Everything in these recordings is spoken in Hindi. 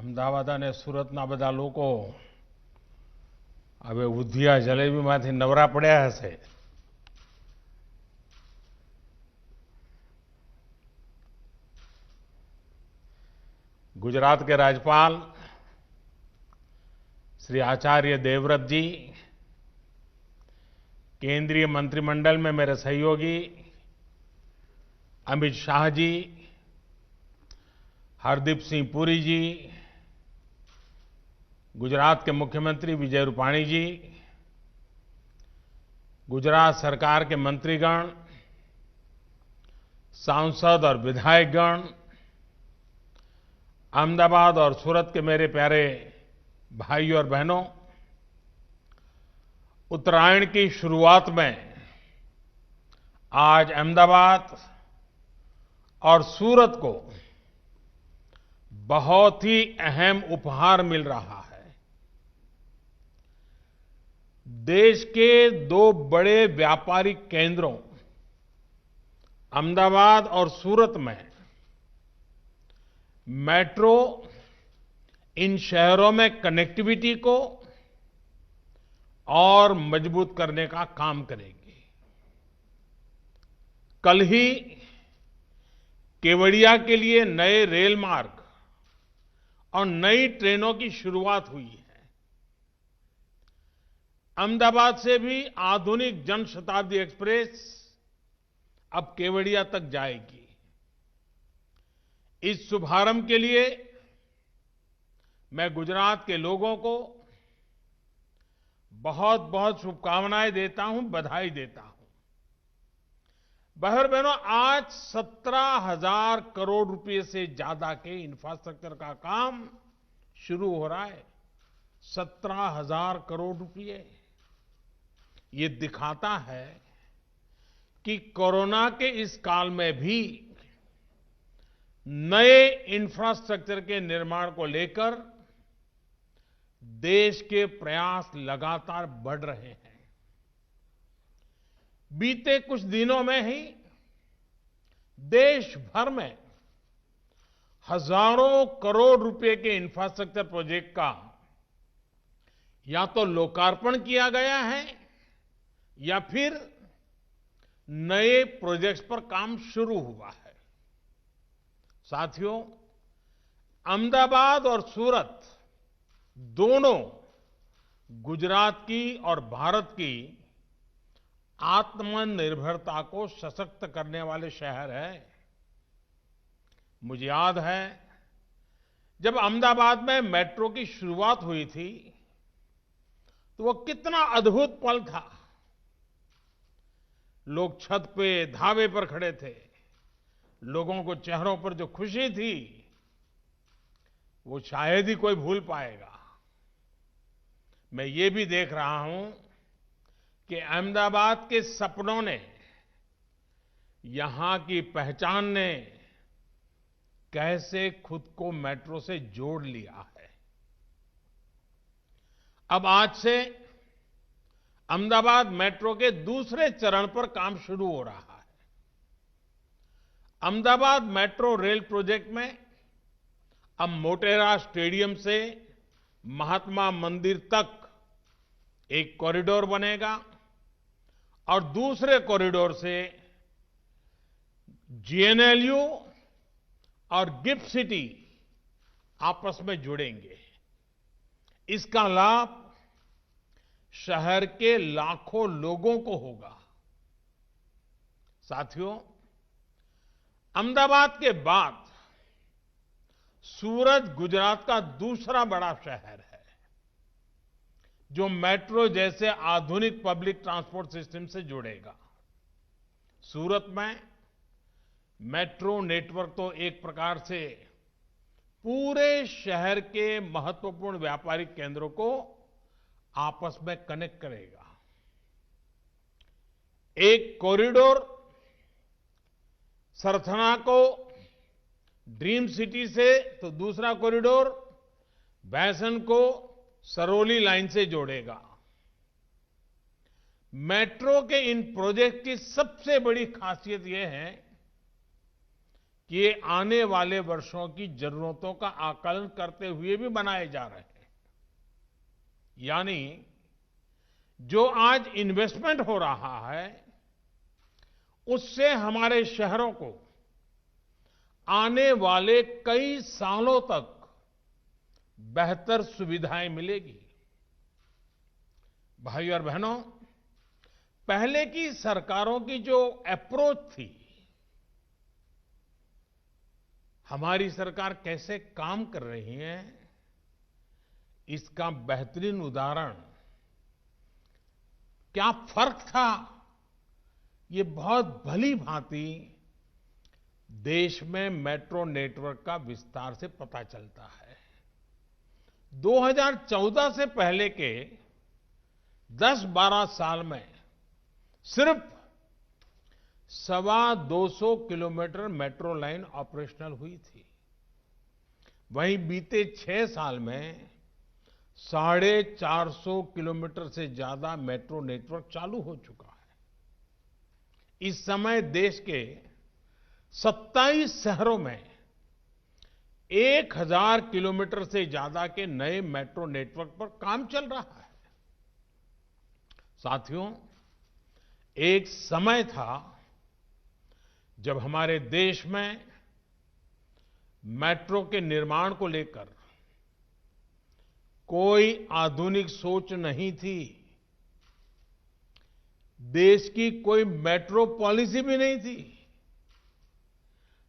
અમદાવાદ અને સુરતના બધા લોકો હવે ઉધિયા જલેબીમાંથી નવરા પડ્યા હશે। गुजरात के राज्यपाल श्री आचार्य देवव्रत जी, केंद्रीय मंत्रिमंडल में मेरे सहयोगी अमित शाह जी, हरदीप सिंह पुरी जी, गुजरात के मुख्यमंत्री विजय रूपाणी जी, गुजरात सरकार के मंत्रीगण, सांसद और विधायकगण, अहमदाबाद और सूरत के मेरे प्यारे भाइयों और बहनों, उत्तरायण की शुरुआत में आज अहमदाबाद और सूरत को बहुत ही अहम उपहार मिल रहा है। देश के दो बड़े व्यापारिक केंद्रों अहमदाबाद और सूरत में मेट्रो इन शहरों में कनेक्टिविटी को और मजबूत करने का काम करेगी। कल ही केवड़िया के लिए नए रेल मार्ग और नई ट्रेनों की शुरुआत हुई है। अहमदाबाद से भी आधुनिक जनशताब्दी एक्सप्रेस अब केवड़िया तक जाएगी। इस शुभारंभ के लिए मैं गुजरात के लोगों को बहुत बहुत शुभकामनाएं देता हूं, बधाई देता हूं। बहनों, आज 17,000 करोड़ रुपए से ज्यादा के इंफ्रास्ट्रक्चर का काम शुरू हो रहा है। 17,000 करोड़ रुपए। ये दिखाता है कि कोरोना के इस काल में भी नए इंफ्रास्ट्रक्चर के निर्माण को लेकर देश के प्रयास लगातार बढ़ रहे हैं। बीते कुछ दिनों में ही देश भर में हजारों करोड़ रुपए के इंफ्रास्ट्रक्चर प्रोजेक्ट का या तो लोकार्पण किया गया है या फिर नए प्रोजेक्ट्स पर काम शुरू हुआ है। साथियों, अहमदाबाद और सूरत दोनों गुजरात की और भारत की आत्मनिर्भरता को सशक्त करने वाले शहर हैं। मुझे याद है जब अहमदाबाद में मेट्रो की शुरुआत हुई थी तो वो कितना अद्भुत पल था। लोग छत पे धावे पर खड़े थे। लोगों को चेहरों पर जो खुशी थी वो शायद ही कोई भूल पाएगा। मैं ये भी देख रहा हूं कि अहमदाबाद के सपनों ने, यहां की पहचान ने कैसे खुद को मेट्रो से जोड़ लिया है। अब आज से अहमदाबाद मेट्रो के दूसरे चरण पर काम शुरू हो रहा है। अहमदाबाद मेट्रो रेल प्रोजेक्ट में अब मोटेरा स्टेडियम से महात्मा मंदिर तक एक कॉरिडोर बनेगा और दूसरे कॉरिडोर से जीएनएलयू और गिफ्ट सिटी आपस में जुड़ेंगे। इसका लाभ शहर के लाखों लोगों को होगा। साथियों, अहमदाबाद के बाद सूरत गुजरात का दूसरा बड़ा शहर है जो मेट्रो जैसे आधुनिक पब्लिक ट्रांसपोर्ट सिस्टम से जुड़ेगा। सूरत में मेट्रो नेटवर्क तो एक प्रकार से पूरे शहर के महत्वपूर्ण व्यापारिक केंद्रों को आपस में कनेक्ट करेगा। एक कॉरिडोर सरथना को ड्रीम सिटी से तो दूसरा कॉरिडोर भैसन को सरौली लाइन से जोड़ेगा। मेट्रो के इन प्रोजेक्ट की सबसे बड़ी खासियत यह है कि ये आने वाले वर्षों की जरूरतों का आकलन करते हुए भी बनाए जा रहे हैं। यानी जो आज इन्वेस्टमेंट हो रहा है, उससे हमारे शहरों को आने वाले कई सालों तक बेहतर सुविधाएं मिलेगी। भाई और बहनों, पहले की सरकारों की जो अप्रोच थी, हमारी सरकार कैसे काम कर रही है, इसका बेहतरीन उदाहरण क्या फर्क था, ये बहुत भली भांति देश में मेट्रो नेटवर्क का विस्तार से पता चलता है। 2014 से पहले के 10-12 साल में सिर्फ 225 किलोमीटर मेट्रो लाइन ऑपरेशनल हुई थी। वहीं बीते 6 साल में 450 किलोमीटर से ज्यादा मेट्रो नेटवर्क चालू हो चुका है। इस समय देश के 27 शहरों में 1000 किलोमीटर से ज्यादा के नए मेट्रो नेटवर्क पर काम चल रहा है। साथियों, एक समय था जब हमारे देश में मेट्रो के निर्माण को लेकर कोई आधुनिक सोच नहीं थी। देश की कोई मेट्रो पॉलिसी भी नहीं थी।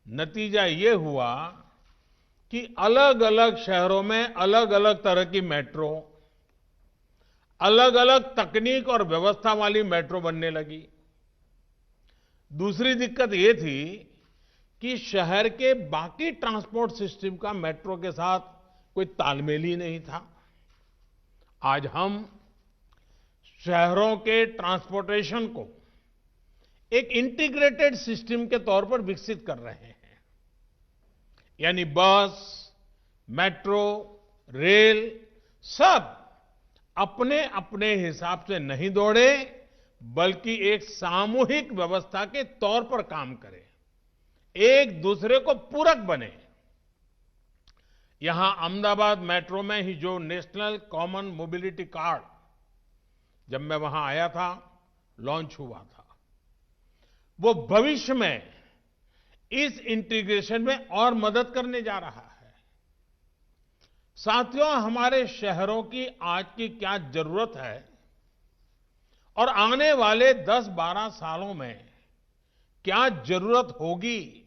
नतीजा ये हुआ कि अलग अलग शहरों में अलग अलग तरह की मेट्रो, अलग अलग तकनीक और व्यवस्था वाली मेट्रो बनने लगी। दूसरी दिक्कत ये थी कि शहर के बाकी ट्रांसपोर्ट सिस्टम का मेट्रो के साथ कोई तालमेल ही नहीं था। आज हम शहरों के ट्रांसपोर्टेशन को एक इंटीग्रेटेड सिस्टम के तौर पर विकसित कर रहे हैं। यानी बस, मेट्रो, रेल सब अपने अपने हिसाब से नहीं दौड़े, बल्कि एक सामूहिक व्यवस्था के तौर पर काम करें, एक दूसरे को पूरक बने। यहां अहमदाबाद मेट्रो में ही जो नेशनल कॉमन मोबिलिटी कार्ड, जब मैं वहां आया था, लॉन्च हुआ था, वो भविष्य में इस इंटीग्रेशन में और मदद करने जा रहा है। साथियों, हमारे शहरों की आज की क्या जरूरत है और आने वाले 10-12 सालों में क्या जरूरत होगी,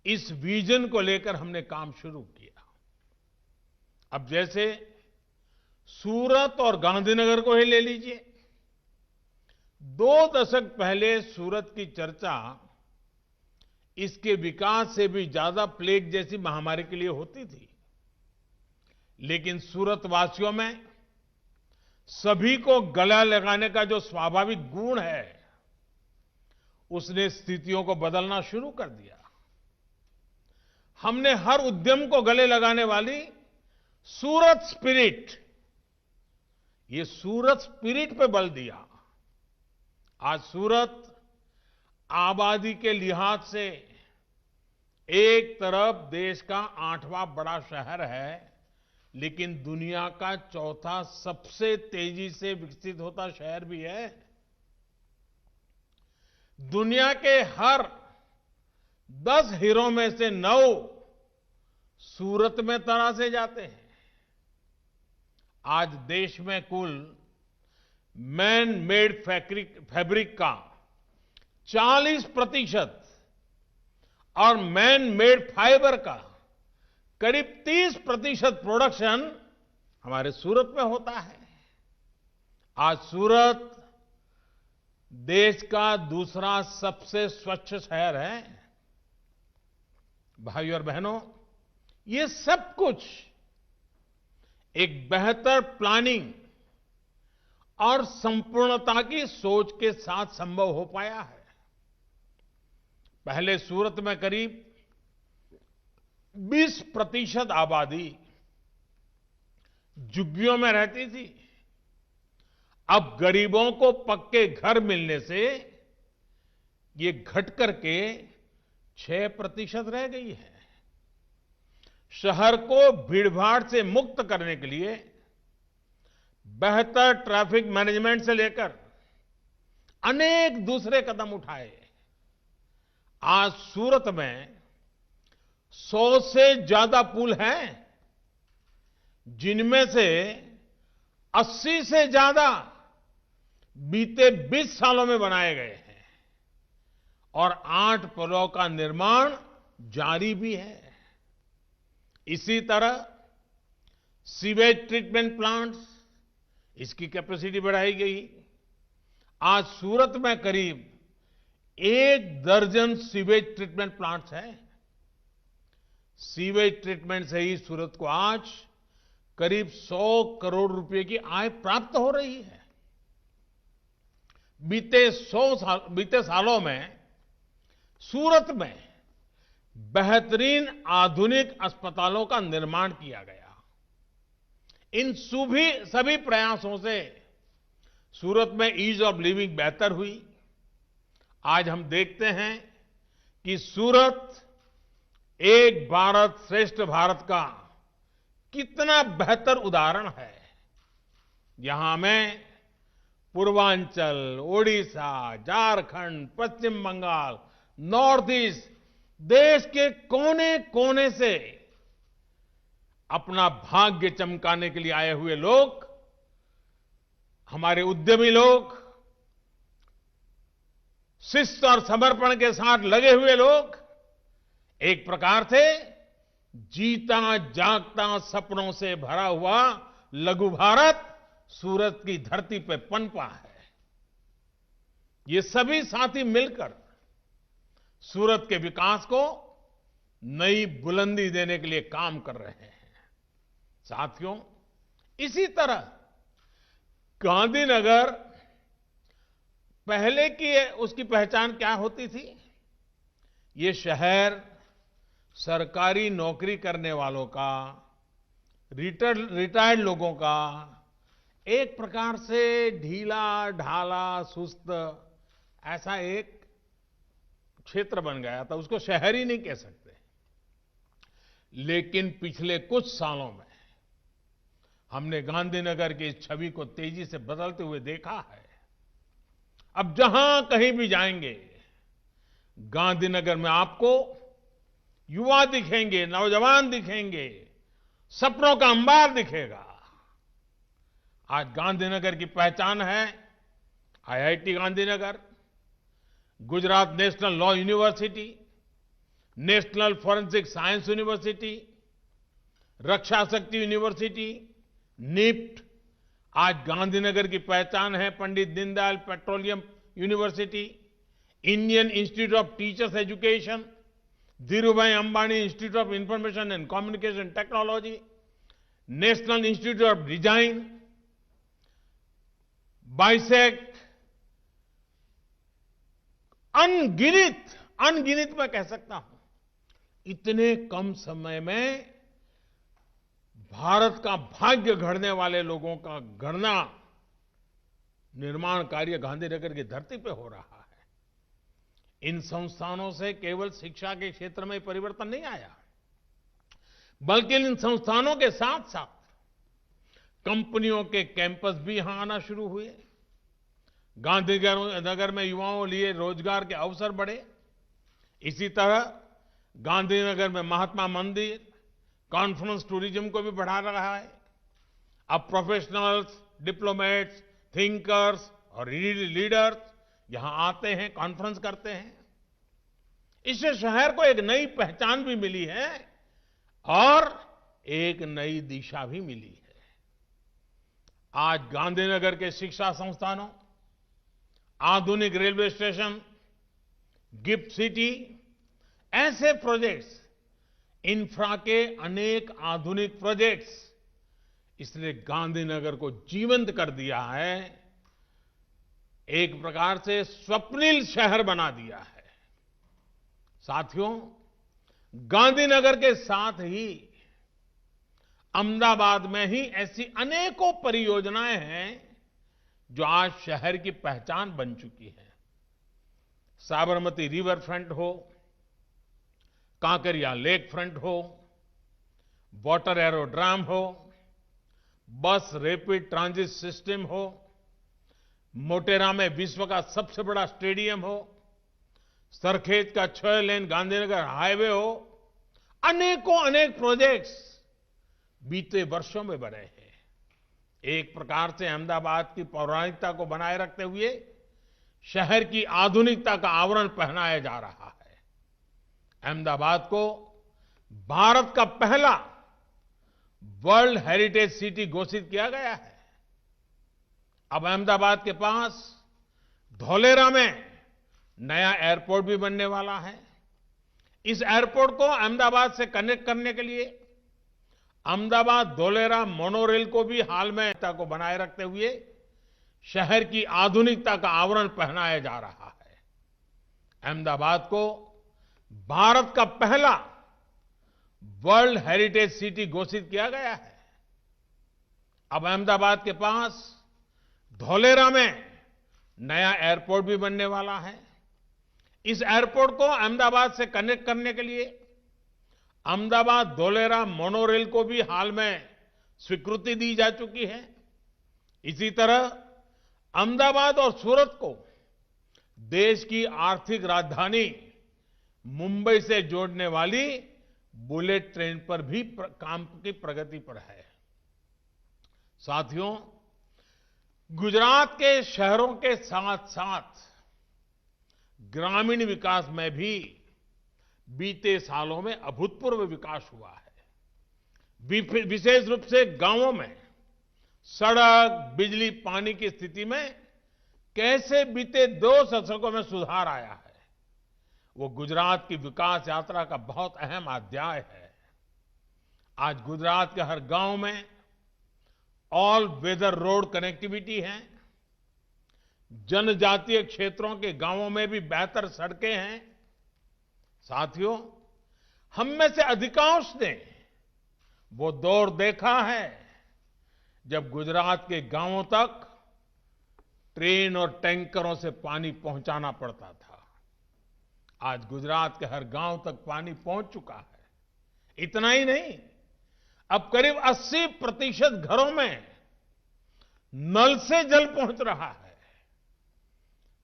इस विजन को लेकर हमने काम शुरू किया। अब जैसे सूरत और गांधीनगर को ही ले लीजिए। 2 दशक पहले सूरत की चर्चा इसके विकास से भी ज्यादा प्लेग जैसी महामारी के लिए होती थी। लेकिन सूरत वासियों में सभी को गला लगाने का जो स्वाभाविक गुण है, उसने स्थितियों को बदलना शुरू कर दिया। हमने हर उद्यम को गले लगाने वाली सूरत स्पिरिट, ये सूरत स्पिरिट पे बल दिया। आज सूरत आबादी के लिहाज से एक तरफ देश का 8वां बड़ा शहर है, लेकिन दुनिया का 4था सबसे तेजी से विकसित होता शहर भी है। दुनिया के हर 10 हीरो में से 9 सूरत में तरासे जाते हैं। आज देश में कुल मैन मेड फैब्रिक का 40% और मैन मेड फाइबर का करीब 30% प्रोडक्शन हमारे सूरत में होता है। आज सूरत देश का दूसरा सबसे स्वच्छ शहर है। भाई और बहनों, ये सब कुछ एक बेहतर प्लानिंग और संपूर्णता की सोच के साथ संभव हो पाया है। पहले सूरत में करीब 20% आबादी झुग्गियों में रहती थी। अब गरीबों को पक्के घर मिलने से ये घट करके 6% रह गई है। शहर को भीड़भाड़ से मुक्त करने के लिए बेहतर ट्रैफिक मैनेजमेंट से लेकर अनेक दूसरे कदम उठाए। आज सूरत में 100 से ज्यादा पुल हैं, जिनमें से 80 से ज्यादा बीते 20 सालों में बनाए गए हैं और 8 पुलों का निर्माण जारी भी है। इसी तरह सीवेज ट्रीटमेंट प्लांट्स, इसकी कैपेसिटी बढ़ाई गई। आज सूरत में करीब 1 दर्जन सीवेज ट्रीटमेंट प्लांट्स हैं। सीवेज ट्रीटमेंट से ही सूरत को आज करीब 100 करोड़ रुपए की आय प्राप्त हो रही है। बीते सालों में सूरत में बेहतरीन आधुनिक अस्पतालों का निर्माण किया गया। इन सभी प्रयासों से सूरत में ईज ऑफ लिविंग बेहतर हुई। आज हम देखते हैं कि सूरत एक भारत श्रेष्ठ भारत का कितना बेहतर उदाहरण है। यहां में पूर्वांचल, ओडिशा, झारखंड, पश्चिम बंगाल, नॉर्थ ईस्ट, देश के कोने कोने से अपना भाग्य चमकाने के लिए आए हुए लोग, हमारे उद्यमी लोग, शिस्त और समर्पण के साथ लगे हुए लोग, एक प्रकार से जीता जागता सपनों से भरा हुआ लघु भारत सूरत की धरती पर पनपा है। ये सभी साथी मिलकर सूरत के विकास को नई बुलंदी देने के लिए काम कर रहे हैं। साथियों, इसी तरह गांधीनगर पहले की उसकी पहचान क्या होती थी? ये शहर सरकारी नौकरी करने वालों का, रिटायर्ड लोगों का एक प्रकार से ढीला ढाला सुस्त ऐसा एक क्षेत्र बन गया था। उसको शहर ही नहीं कह सकते। लेकिन पिछले कुछ सालों में हमने गांधीनगर की इस छवि को तेजी से बदलते हुए देखा है। अब जहां कहीं भी जाएंगे, गांधीनगर में आपको युवा दिखेंगे, नौजवान दिखेंगे, सपनों का अंबार दिखेगा। आज गांधीनगर की पहचान है IIT Gandhinagar, Gujarat National Law University, National Forensic Science University, Raksha Shakti University, NIFT. आज गांधीनगर की पहचान है Pandit Deendayal Petroleum University, Indian Institute of Teachers Education, Dhirubhai Ambani Institute of Information and Communication Technology, National Institute of Design, बाइसेक्ट। अनगिनत मैं कह सकता हूं। इतने कम समय में भारत का भाग्य गढ़ने वाले लोगों का गढ़ना, निर्माण कार्य गांधीनगर की धरती पे हो रहा है। इन संस्थानों से केवल शिक्षा के क्षेत्र में परिवर्तन नहीं आया, बल्कि इन संस्थानों के साथ साथ कंपनियों के कैंपस भी यहां आना शुरू हुए। गांधीनगर में युवाओं लिए रोजगार के अवसर बढ़े। इसी तरह गांधीनगर में महात्मा मंदिर कॉन्फ्रेंस टूरिज्म को भी बढ़ा रहा है। अब प्रोफेशनल्स, डिप्लोमेट्स, थिंकर्स और लीडर्स यहां आते हैं, कॉन्फ्रेंस करते हैं। इससे शहर को एक नई पहचान भी मिली है और एक नई दिशा भी मिली है। आज गांधीनगर के शिक्षा संस्थानों, आधुनिक रेलवे स्टेशन, गिफ्ट सिटी, ऐसे प्रोजेक्ट्स, इंफ्रा के अनेक आधुनिक प्रोजेक्ट्स, इसने गांधीनगर को जीवंत कर दिया है। एक प्रकार से स्वप्निल शहर बना दिया है। साथियों, गांधीनगर के साथ ही अहमदाबाद में ही ऐसी अनेकों परियोजनाएं हैं जो आज शहर की पहचान बन चुकी है। साबरमती रिवर फ्रंट हो, कांकरिया लेक फ्रंट हो, वाटर एरोड्राम हो, बस रैपिड ट्रांजिट सिस्टम हो, मोटेरा में विश्व का सबसे बड़ा स्टेडियम हो, सरखेज का 6 लेन गांधीनगर हाईवे हो, अनेकों अनेक प्रोजेक्ट्स बीते वर्षों में बने हैं। एक प्रकार से अहमदाबाद की पौराणिकता को बनाए रखते हुए शहर की आधुनिकता का आवरण पहनाया जा रहा है। अहमदाबाद को भारत का पहला वर्ल्ड हेरिटेज सिटी घोषित किया गया है। अब अहमदाबाद के पास धौलेरा में नया एयरपोर्ट भी बनने वाला है। इस एयरपोर्ट को अहमदाबाद से कनेक्ट करने के लिए अहमदाबाद धौलेरा मोनोरेल को भी हाल में को बनाए रखते हुए शहर की आधुनिकता का आवरण पहनाया जा रहा है। अहमदाबाद को भारत का पहला वर्ल्ड हेरिटेज सिटी घोषित किया गया है। अब अहमदाबाद के पास धौलेरा में नया एयरपोर्ट भी बनने वाला है। इस एयरपोर्ट को अहमदाबाद से कनेक्ट करने के लिए अहमदाबाद धौलेरा मोनोरेल को भी हाल में स्वीकृति दी जा चुकी है। इसी तरह अहमदाबाद और सूरत को देश की आर्थिक राजधानी मुंबई से जोड़ने वाली बुलेट ट्रेन पर भी काम की प्रगति पर है। साथियों, गुजरात के शहरों के साथ साथ ग्रामीण विकास में भी बीते सालों में अभूतपूर्व विकास हुआ है। विशेष रूप से गांवों में सड़क, बिजली, पानी की स्थिति में कैसे बीते 2 दशकों में सुधार आया है, वो गुजरात की विकास यात्रा का बहुत अहम अध्याय है। आज गुजरात के हर गांव में ऑल वेदर रोड कनेक्टिविटी है। जनजातीय क्षेत्रों के गांवों में भी बेहतर सड़कें हैं। साथियों, हम में से अधिकांश ने वो दौर देखा है जब गुजरात के गांवों तक ट्रेन और टैंकरों से पानी पहुंचाना पड़ता था। आज गुजरात के हर गांव तक पानी पहुंच चुका है। इतना ही नहीं, अब करीब 80% घरों में नल से जल पहुंच रहा है।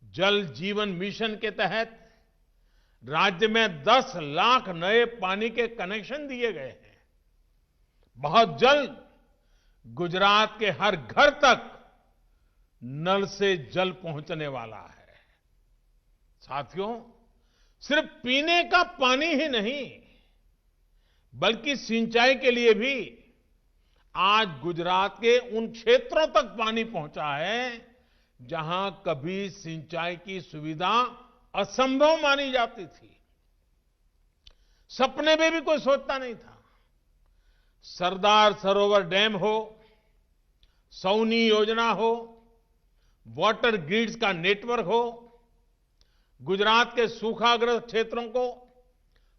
जल जीवन मिशन के तहत राज्य में 10 लाख नए पानी के कनेक्शन दिए गए हैं। बहुत जल्द गुजरात के हर घर तक नल से जल पहुंचने वाला है। साथियों, सिर्फ पीने का पानी ही नहीं, बल्कि सिंचाई के लिए भी आज गुजरात के उन क्षेत्रों तक पानी पहुंचा है जहां कभी सिंचाई की सुविधा असंभव मानी जाती थी। सपने में भी कोई सोचता नहीं था। सरदार सरोवर डैम हो, सौनी योजना हो, वाटर ग्रिड्स का नेटवर्क हो, गुजरात के सूखाग्रस्त क्षेत्रों को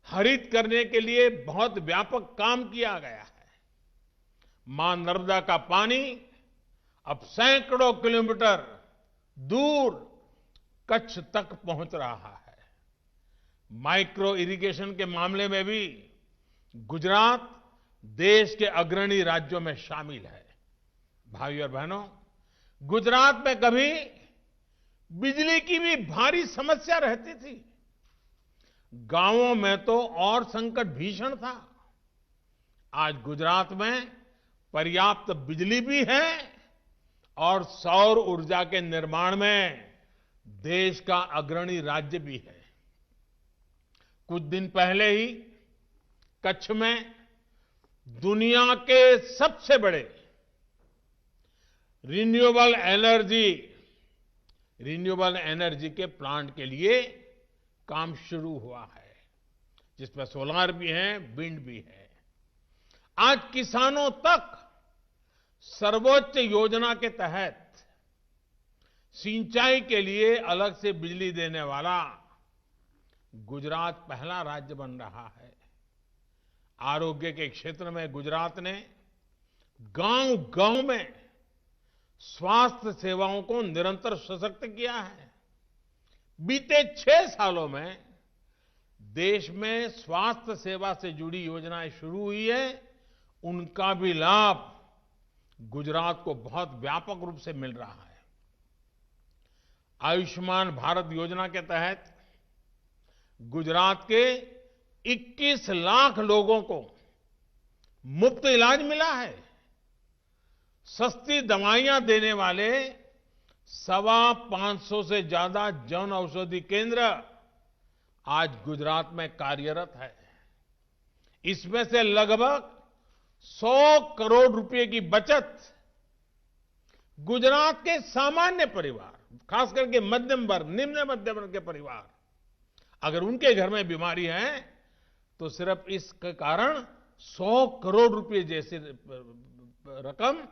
हरित करने के लिए बहुत व्यापक काम किया गया है। मां नर्मदा का पानी अब सैकड़ों किलोमीटर दूर कच्छ तक पहुंच रहा है। माइक्रो इरिगेशन के मामले में भी गुजरात देश के अग्रणी राज्यों में शामिल है। भाइयों और बहनों, गुजरात में कभी बिजली की भी भारी समस्या रहती थी। गांवों में तो और संकट भीषण था। आज गुजरात में पर्याप्त बिजली भी है और सौर ऊर्जा के निर्माण में देश का अग्रणी राज्य भी है। कुछ दिन पहले ही कच्छ में दुनिया के सबसे बड़े रिन्यूएबल एनर्जी के प्लांट के लिए काम शुरू हुआ है, जिसमें सोलार भी है, विंड भी है। आज किसानों तक सर्वोच्च योजना के तहत सिंचाई के लिए अलग से बिजली देने वाला गुजरात पहला राज्य बन रहा है। आरोग्य के क्षेत्र में गुजरात ने गांव-गांव में स्वास्थ्य सेवाओं को निरंतर सशक्त किया है। बीते 6 सालों में देश में स्वास्थ्य सेवा से जुड़ी योजनाएं शुरू हुई है, उनका भी लाभ गुजरात को बहुत व्यापक रूप से मिल रहा है। आयुष्मान भारत योजना के तहत गुजरात के 21 लाख लोगों को मुफ्त इलाज मिला है। सस्ती दवाइयां देने वाले 525 से ज्यादा जन औषधि केंद्र आज गुजरात में कार्यरत है। इसमें से लगभग 100 करोड़ रुपए की बचत गुजरात के सामान्य परिवार, खास करके मध्यम वर्ग, निम्न मध्यम वर्ग के परिवार, अगर उनके घर में बीमारी है तो सिर्फ इसके कारण 100 करोड़ रुपए जैसी रकम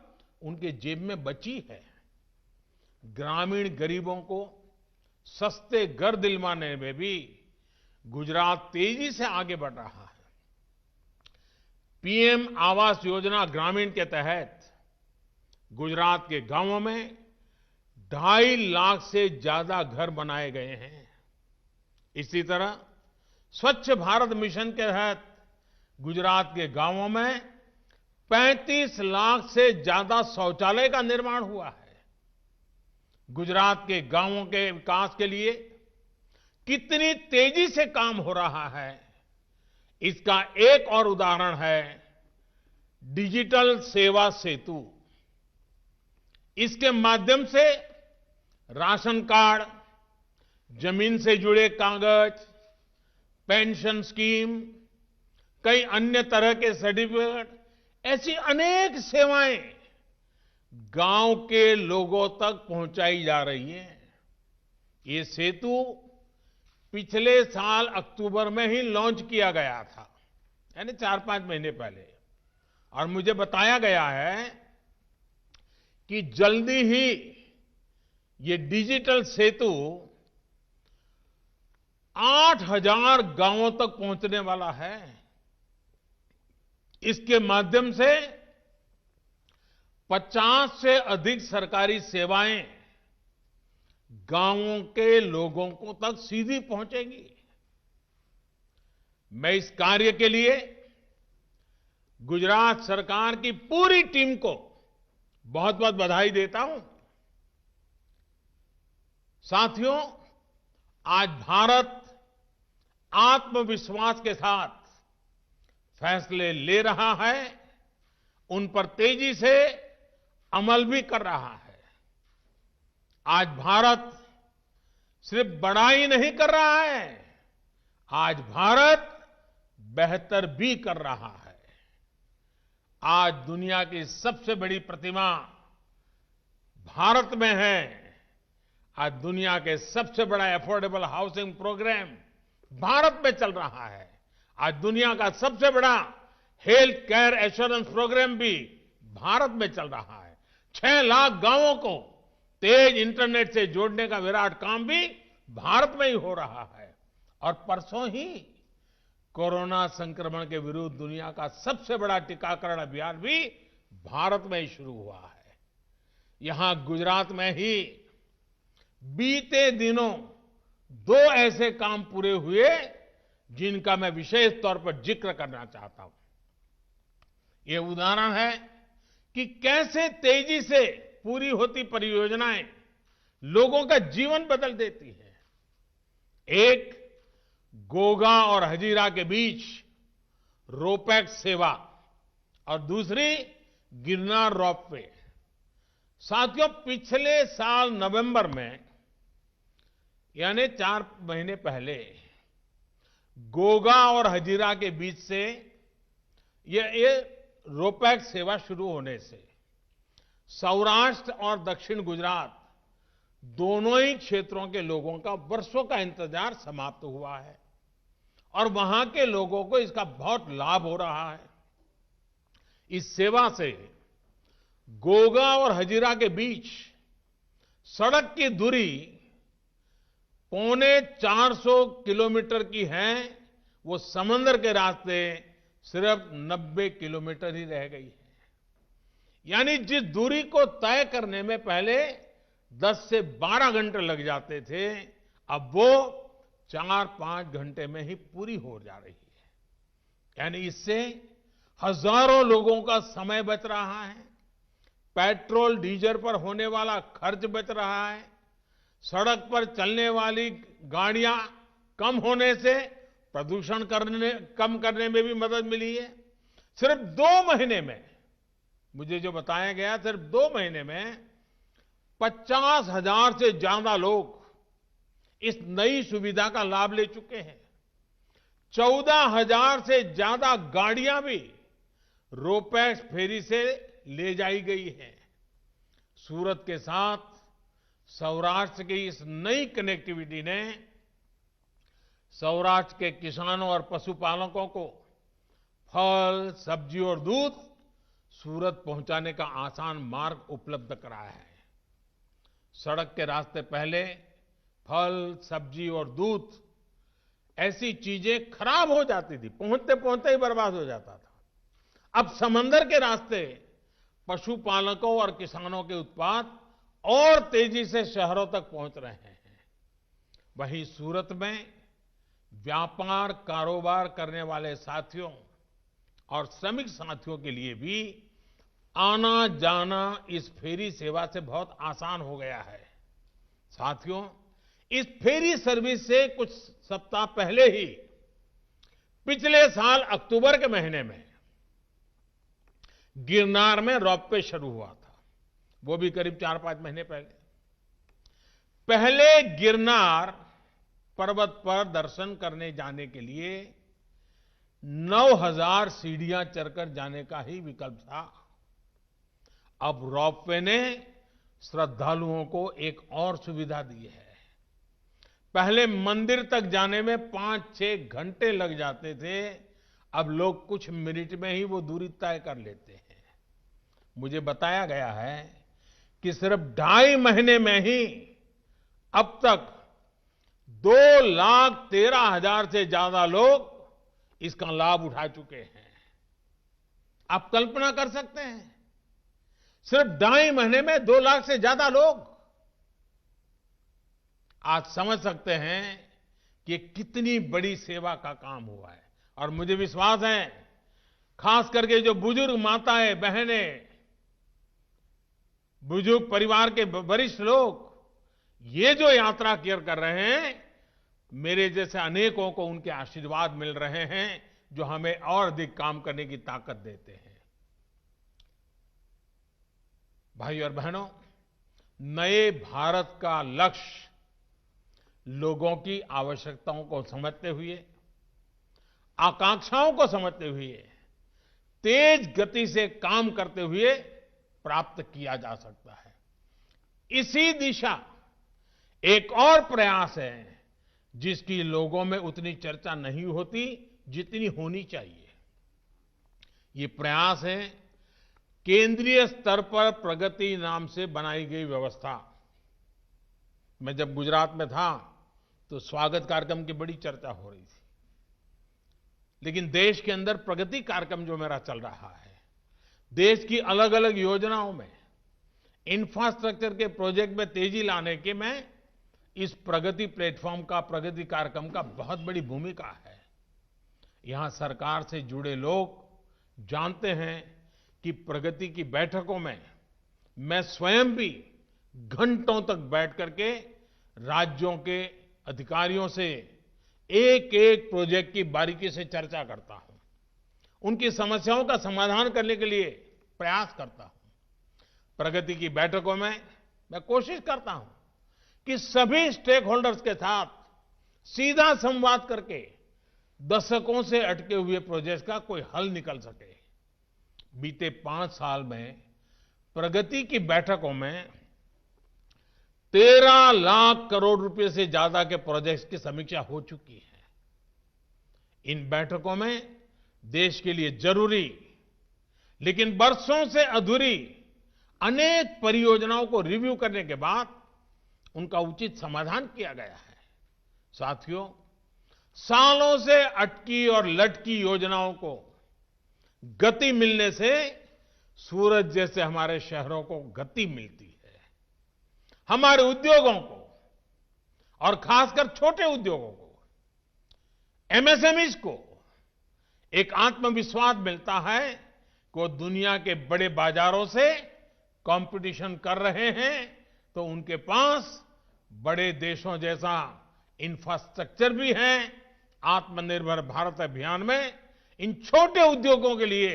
उनके जेब में बची है। ग्रामीण गरीबों को सस्ते घर दिलवाने में भी गुजरात तेजी से आगे बढ़ रहा है। पीएम आवास योजना ग्रामीण के तहत गुजरात के गांवों में 2.5 लाख से ज्यादा घर बनाए गए हैं। इसी तरह स्वच्छ भारत मिशन के तहत गुजरात के गांवों में 35 लाख से ज्यादा शौचालय का निर्माण हुआ है। गुजरात के गांवों के विकास के लिए कितनी तेजी से काम हो रहा है, इसका एक और उदाहरण है डिजिटल सेवा सेतु। इसके माध्यम से राशन कार्ड, जमीन से जुड़े कागज, पेंशन स्कीम, कई अन्य तरह के सर्टिफिकेट, ऐसी अनेक सेवाएं गांव के लोगों तक पहुंचाई जा रही हैं। ये सेतु पिछले साल अक्टूबर में ही लॉन्च किया गया था, यानी 4-5 महीने पहले, और मुझे बताया गया है कि जल्दी ही ये डिजिटल सेतु 8,000 गांवों तक पहुंचने वाला है। इसके माध्यम से 50 से अधिक सरकारी सेवाएं गांवों के लोगों को तक सीधी पहुंचेगी। मैं इस कार्य के लिए गुजरात सरकार की पूरी टीम को बहुत बहुत बधाई देता हूं। साथियों, आज भारत आत्मविश्वास के साथ फैसले ले रहा है, उन पर तेजी से अमल भी कर रहा है। आज भारत सिर्फ बड़ा ही नहीं कर रहा है, आज भारत बेहतर भी कर रहा है। आज दुनिया की सबसे बड़ी प्रतिमा भारत में है। आज दुनिया के सबसे बड़ा अफोर्डेबल हाउसिंग प्रोग्राम भारत में चल रहा है। आज दुनिया का सबसे बड़ा हेल्थ केयर एश्योरेंस प्रोग्राम भी भारत में चल रहा है। 6 लाख गांवों को तेज इंटरनेट से जोड़ने का विराट काम भी भारत में ही हो रहा है। और परसों ही कोरोना संक्रमण के विरुद्ध दुनिया का सबसे बड़ा टीकाकरण अभियान भी भारत में ही शुरू हुआ है। यहां गुजरात में ही बीते दिनों 2 ऐसे काम पूरे हुए जिनका मैं विशेष तौर पर जिक्र करना चाहता हूं। ये उदाहरण है कि कैसे तेजी से पूरी होती परियोजनाएं लोगों का जीवन बदल देती है। एक गोगा और हजीरा के बीच रोपैक्स सेवा और दूसरी गिरनार रोपवे। साथियों, पिछले साल नवंबर में, यानी 4 महीने पहले, गोगा और हजीरा के बीच से ये रोपैक्स सेवा शुरू होने से सौराष्ट्र और दक्षिण गुजरात दोनों ही क्षेत्रों के लोगों का वर्षों का इंतजार समाप्त हुआ है और वहां के लोगों को इसका बहुत लाभ हो रहा है। इस सेवा से गोगा और हजीरा के बीच सड़क की दूरी 450 किलोमीटर की है, वो समंदर के रास्ते सिर्फ 90 किलोमीटर ही रह गई है। यानी जिस दूरी को तय करने में पहले 10 से 12 घंटे लग जाते थे, अब वो 4-5 घंटे में ही पूरी हो जा रही है। यानी इससे हजारों लोगों का समय बच रहा है, पेट्रोल डीजल पर होने वाला खर्च बच रहा है, सड़क पर चलने वाली गाड़ियां कम होने से प्रदूषण कम करने में भी मदद मिली है। सिर्फ 2 महीने में, मुझे जो बताया गया, सिर्फ 2 महीने में 50,000 से ज्यादा लोग इस नई सुविधा का लाभ ले चुके हैं। 14,000 से ज्यादा गाड़ियां भी रोपैक्स फेरी से ले जाई गई हैं। सूरत के साथ सौराष्ट्र की इस नई कनेक्टिविटी ने सौराष्ट्र के किसानों और पशुपालकों को फल, सब्जी और दूध सूरत पहुंचाने का आसान मार्ग उपलब्ध कराया है। सड़क के रास्ते पहले फल, सब्जी और दूध ऐसी चीजें खराब हो जाती थी, पहुंचते पहुंचते ही बर्बाद हो जाता था। अब समंदर के रास्ते पशुपालकों और किसानों के उत्पाद और तेजी से शहरों तक पहुंच रहे हैं। वहीं सूरत में व्यापार कारोबार करने वाले साथियों और श्रमिक साथियों के लिए भी आना जाना इस फेरी सेवा से बहुत आसान हो गया है। साथियों, इस फेरी सर्विस से कुछ सप्ताह पहले ही पिछले साल अक्टूबर के महीने में गिरनार में रोपवे शुरू हुआ था, वो भी करीब 4-5 महीने पहले। पहले गिरनार पर्वत पर दर्शन करने जाने के लिए 9,000 सीढ़ियां चढ़कर जाने का ही विकल्प था। अब रोपवे ने श्रद्धालुओं को एक और सुविधा दी है। पहले मंदिर तक जाने में 5-6 घंटे लग जाते थे, अब लोग कुछ मिनट में ही वो दूरी तय कर लेते हैं। मुझे बताया गया है कि सिर्फ 2.5 महीने में ही अब तक 2,13,000 से ज्यादा लोग इसका लाभ उठा चुके हैं। आप कल्पना कर सकते हैं, सिर्फ 2.5 महीने में 2 लाख से ज्यादा लोग। आज समझ सकते हैं कि कितनी बड़ी सेवा का काम हुआ है। और मुझे विश्वास है, खास करके जो बुजुर्ग माताएं, बहनें, बुजुर्ग परिवार के वरिष्ठ लोग ये जो यात्रा कर रहे हैं, मेरे जैसे अनेकों को उनके आशीर्वाद मिल रहे हैं, जो हमें और अधिक काम करने की ताकत देते हैं। भाई और बहनों, नए भारत का लक्ष्य लोगों की आवश्यकताओं को समझते हुए, आकांक्षाओं को समझते हुए, तेज गति से काम करते हुए प्राप्त किया जा सकता है। इसी दिशा एक और प्रयास है जिसकी लोगों में उतनी चर्चा नहीं होती जितनी होनी चाहिए। ये प्रयास है केंद्रीय स्तर पर प्रगति नाम से बनाई गई व्यवस्था। मैं जब गुजरात में था तो स्वागत कार्यक्रम की बड़ी चर्चा हो रही थी, लेकिन देश के अंदर प्रगति कार्यक्रम जो मेरा चल रहा है, देश की अलग अलग योजनाओं में, इंफ्रास्ट्रक्चर के प्रोजेक्ट में तेजी लाने के में इस प्रगति प्लेटफॉर्म का, प्रगति कार्यक्रम का बहुत बड़ी भूमिका है। यहां सरकार से जुड़े लोग जानते हैं कि प्रगति की बैठकों में मैं स्वयं भी घंटों तक बैठ करके राज्यों के अधिकारियों से एक एक प्रोजेक्ट की बारीकी से चर्चा करता हूं, उनकी समस्याओं का समाधान करने के लिए प्रयास करता हूं। प्रगति की बैठकों में मैं कोशिश करता हूं कि सभी स्टेक होल्डर्स के साथ सीधा संवाद करके दशकों से अटके हुए प्रोजेक्ट का कोई हल निकल सके। बीते 5 साल में प्रगति की बैठकों में 13 लाख करोड़ रुपए से ज्यादा के प्रोजेक्ट्स की समीक्षा हो चुकी है। इन बैठकों में देश के लिए जरूरी लेकिन वर्षों से अधूरी अनेक परियोजनाओं को रिव्यू करने के बाद उनका उचित समाधान किया गया है। साथियों, सालों से अटकी और लटकी योजनाओं को गति मिलने से सूरत जैसे हमारे शहरों को गति मिलती है। हमारे उद्योगों को और खासकर छोटे उद्योगों को एमएसएमईज को एक आत्मविश्वास मिलता है कि वो दुनिया के बड़े बाजारों से कंपटीशन कर रहे हैं, तो उनके पास बड़े देशों जैसा इंफ्रास्ट्रक्चर भी है। आत्मनिर्भर भारत अभियान में इन छोटे उद्योगों के लिए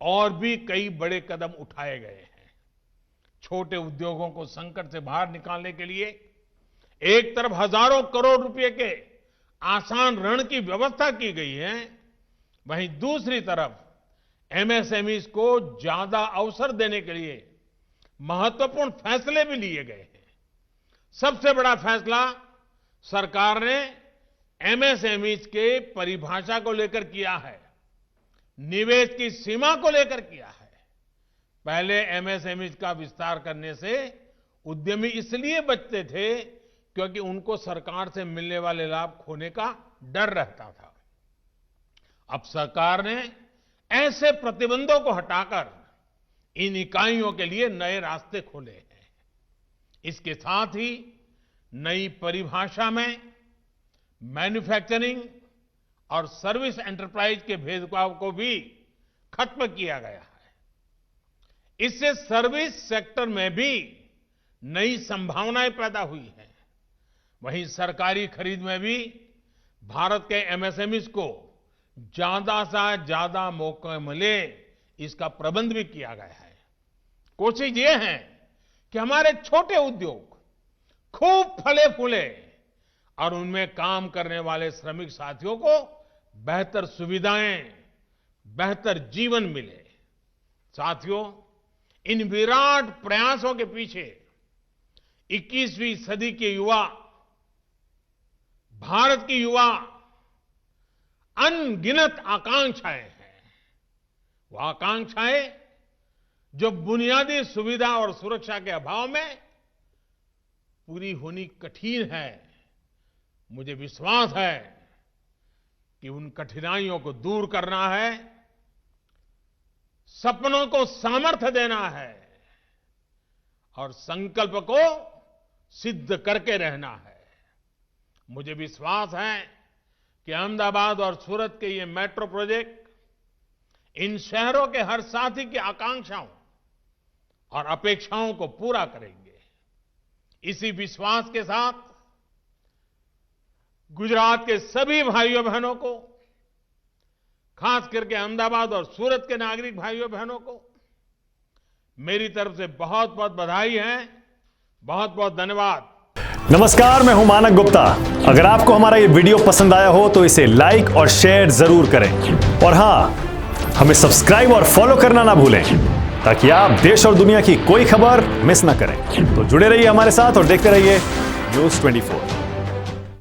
और भी कई बड़े कदम उठाए गए हैं। छोटे उद्योगों को संकट से बाहर निकालने के लिए एक तरफ हजारों करोड़ रुपए के आसान ऋण की व्यवस्था की गई है, वहीं दूसरी तरफ एमएसएमईज को ज्यादा अवसर देने के लिए महत्वपूर्ण फैसले भी लिए गए हैं। सबसे बड़ा फैसला सरकार ने एमएसएमईज के परिभाषा को लेकर किया है, निवेश की सीमा को लेकर किया है। पहले एमएसएमईज का विस्तार करने से उद्यमी इसलिए बचते थे क्योंकि उनको सरकार से मिलने वाले लाभ खोने का डर रहता था। अब सरकार ने ऐसे प्रतिबंधों को हटाकर इन इकाइयों के लिए नए रास्ते खोले हैं। इसके साथ ही नई परिभाषा में मैन्युफैक्चरिंग और सर्विस एंटरप्राइज के भेदभाव को भी खत्म किया गया है। इससे सर्विस सेक्टर में भी नई संभावनाएं पैदा हुई हैं। वहीं सरकारी खरीद में भी भारत के एमएसएमईज को ज्यादा से ज्यादा मौके मिले, इसका प्रबंध भी किया गया है। कोशिश ये है कि हमारे छोटे उद्योग खूब फले फूले और उनमें काम करने वाले श्रमिक साथियों को बेहतर सुविधाएं, बेहतर जीवन मिले। साथियों, इन विराट प्रयासों के पीछे 21वीं सदी के युवा, भारत की युवा अनगिनत आकांक्षाएं हैं। वो आकांक्षाएं जो बुनियादी सुविधा और सुरक्षा के अभाव में पूरी होनी कठिन है। मुझे विश्वास है कि उन कठिनाइयों को दूर करना है, सपनों को सामर्थ्य देना है और संकल्प को सिद्ध करके रहना है। मुझे विश्वास है कि अहमदाबाद और सूरत के ये मेट्रो प्रोजेक्ट इन शहरों के हर साथी की आकांक्षाओं और अपेक्षाओं को पूरा करेंगे। इसी विश्वास के साथ गुजरात के सभी भाइयों बहनों को, खास करके अहमदाबाद और सूरत के नागरिक भाइयों बहनों को मेरी तरफ से बहुत बहुत बधाई है, बहुत बहुत धन्यवाद। नमस्कार, मैं हूं मानक गुप्ता। अगर आपको हमारा ये वीडियो पसंद आया हो तो इसे लाइक और शेयर जरूर करें, और हां, हमें सब्सक्राइब और फॉलो करना ना भूलें ताकि आप देश और दुनिया की कोई खबर मिस ना करें। तो जुड़े रहिए हमारे साथ और देखते रहिए न्यूज़ 24।